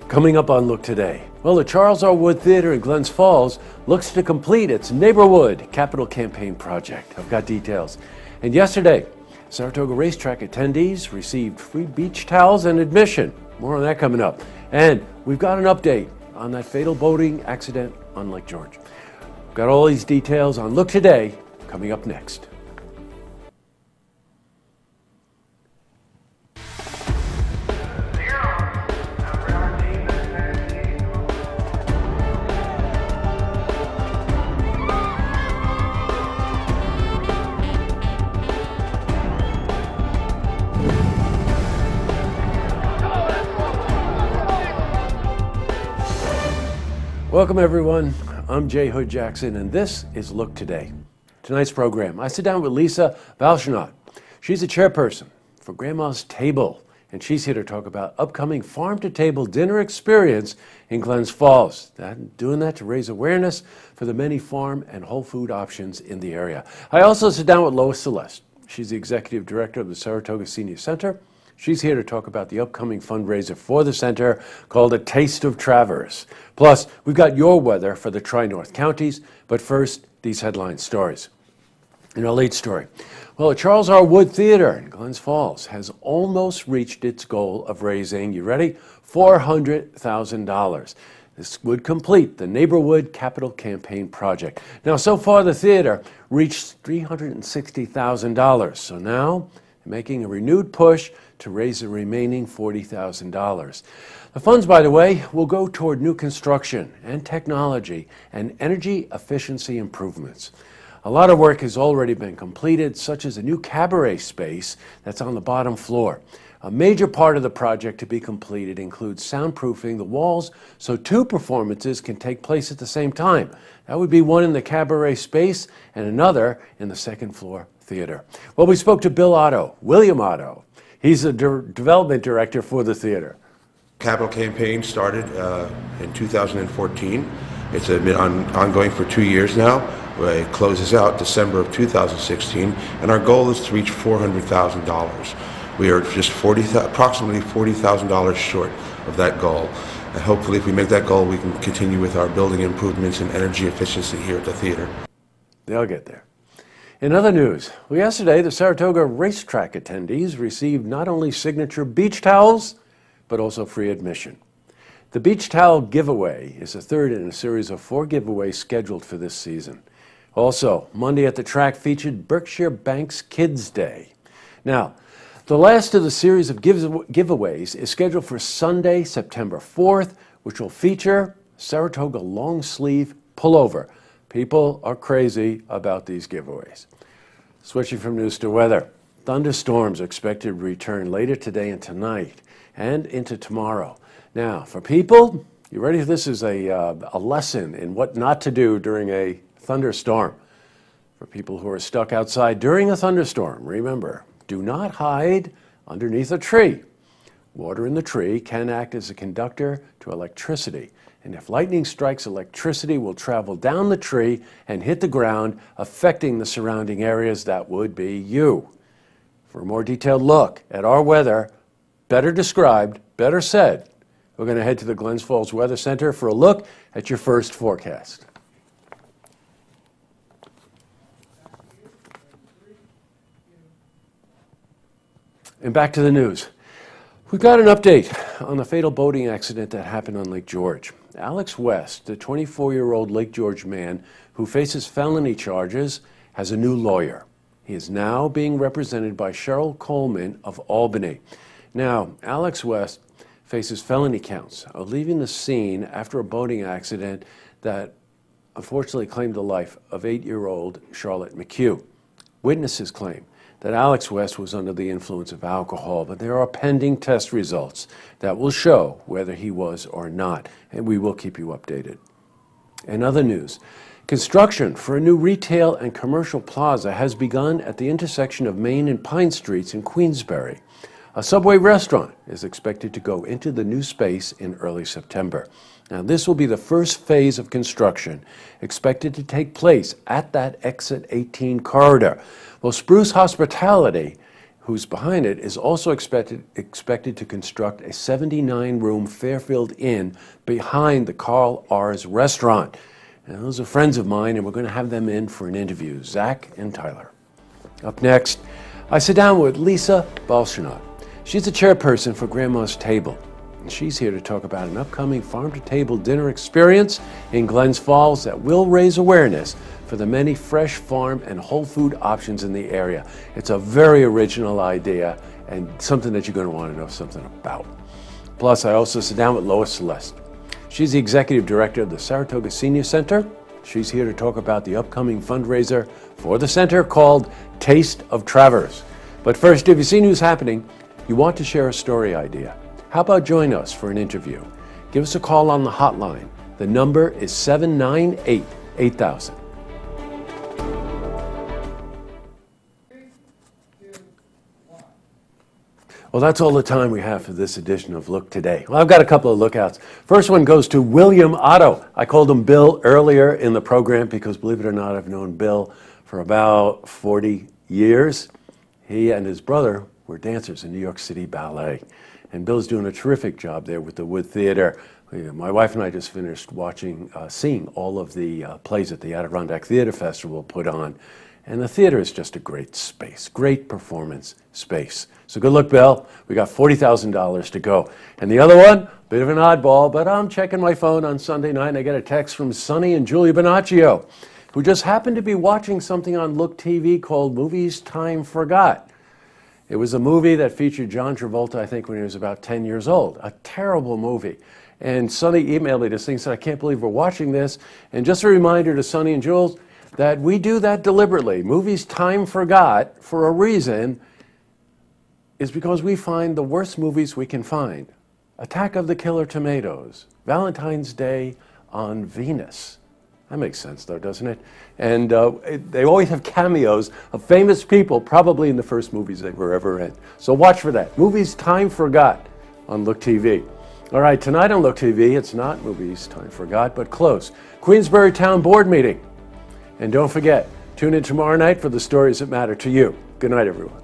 Coming up on Look Today, well, the Charles R. Wood Theater in Glens Falls looks to complete its Neighborwood Capital Campaign project. I've got details. And yesterday, Saratoga racetrack attendees received free beach towels and admission. More on that coming up. And we've got an update on that fatal boating accident on Lake George. We've got all these details on Look Today coming up next. Welcome everyone, I'm Jay Hood Jackson and this is Look Today. Tonight's program, I sit down with Lisa Valchenot. She's a chairperson for Grandma's Table and she's here to talk about upcoming farm-to-table dinner experience in Glens Falls. Doing that to raise awareness for the many farm and whole food options in the area. I also sit down with Lois Celeste. She's the executive director of the Saratoga Senior Center. She's here to talk about the upcoming fundraiser for the center called A Taste of Traverse. Plus, we've got your weather for the Tri-North counties, but first, these headline stories. In our lead story, well, the Charles R. Wood Theater in Glens Falls has almost reached its goal of raising, you ready, $400,000. This would complete the Neighborwood Capital Campaign project. Now, so far, the theater reached $360,000, so now they're making a renewed push to raise the remaining $40,000. The funds, by the way, will go toward new construction and technology and energy efficiency improvements. A lot of work has already been completed, such as a new cabaret space that's on the bottom floor. A major part of the project to be completed includes soundproofing the walls so two performances can take place at the same time. That would be one in the cabaret space and another in the second floor theater. Well, we spoke to William Otto. He's the development director for the theater. Capital campaign started in 2014. It's been ongoing for 2 years now. It closes out December of 2016, and our goal is to reach $400,000. We are just approximately $40,000 short of that goal. And hopefully, if we make that goal, we can continue with our building improvements and energy efficiency here at the theater. They'll get there. In other news, yesterday the Saratoga racetrack attendees received not only signature beach towels, but also free admission. The beach towel giveaway is the third in a series of 4 giveaways scheduled for this season. Also, Monday at the track featured Berkshire Bank's Kids Day. Now, the last of the series of giveaways is scheduled for Sunday, September 4th, which will feature Saratoga long sleeve pullover. People are crazy about these giveaways. Switching from news to weather, thunderstorms are expected to return later today and tonight and into tomorrow. Now, for people, you ready? This is a lesson in what not to do during a thunderstorm. For people who are stuck outside during a thunderstorm, remember, do not hide underneath a tree. Water in the tree can act as a conductor to electricity. And if lightning strikes, electricity will travel down the tree and hit the ground, affecting the surrounding areas. That would be you. For a more detailed look at our weather, better described, better said, we're going to head to the Glens Falls Weather Center for a look at your first forecast. And back to the news. We've got an update on the fatal boating accident that happened on Lake George. Alex West, the 24-year-old Lake George man who faces felony charges, has a new lawyer. He is now being represented by Cheryl Coleman of Albany. Now, Alex West faces felony counts of leaving the scene after a boating accident that unfortunately claimed the life of 8-year-old Charlotte McHugh. Witnesses claim that Alex West was under the influence of alcohol, but there are pending test results that will show whether he was or not, and we will keep you updated. In other news, construction for a new retail and commercial plaza has begun at the intersection of Main and Pine Streets in Queensbury. A Subway restaurant is expected to go into the new space in early September. Now, this will be the first phase of construction expected to take place at that Exit 18 corridor. Well, Spruce Hospitality, who's behind it, is also expected to construct a 79-room Fairfield Inn behind the Carl R's restaurant. And those are friends of mine, and we're going to have them in for an interview, Zach and Tyler. Up next, I sit down with Lisa Balshanot. She's the chairperson for Grandma's Table, and she's here to talk about an upcoming farm-to-table dinner experience in Glens Falls that will raise awareness for the many fresh farm and whole food options in the area. It's a very original idea and something that you're going to want to know something about. Plus, I also sit down with Lois Celeste. She's the executive director of the Saratoga Senior Center. She's here to talk about the upcoming fundraiser for the center called Taste of Traverse. But first, if you see news happening, you want to share a story idea, how about join us for an interview? Give us a call on the hotline. The number is 798-8000. Well, that's all the time we have for this edition of Look Today. Well, I've got a couple of lookouts. First one goes to William Otto. I called him Bill earlier in the program because, believe it or not, I've known Bill for about 40 years. He and his brother were dancers in New York City Ballet. And Bill's doing a terrific job there with the Wood Theater. My wife and I just finished seeing all of the plays that the Adirondack Theater Festival put on. And the theater is just a great space, great performance space. So good luck, Bill. We got $40,000 to go. And the other one, bit of an oddball, but I'm checking my phone on Sunday night and I get a text from Sonny and Julia Bonaccio, who just happened to be watching something on Look TV called Movies Time Forgot. It was a movie that featured John Travolta, I think, when he was about 10 years old. A terrible movie. And Sonny emailed me this thing and said, I can't believe we're watching this. And just a reminder to Sonny and Jules that we do that deliberately. Movies Time Forgot, for a reason, is because we find the worst movies we can find. Attack of the Killer Tomatoes, Valentine's Day on Venus. That makes sense, though, doesn't it? And they always have cameos of famous people, probably in the first movies they were ever in. So watch for that. Movies Time Forgot on Look TV. All right, tonight on Look TV, it's not Movies Time Forgot, but close. Queensbury Town Board meeting. And don't forget, tune in tomorrow night for the stories that matter to you. Good night, everyone.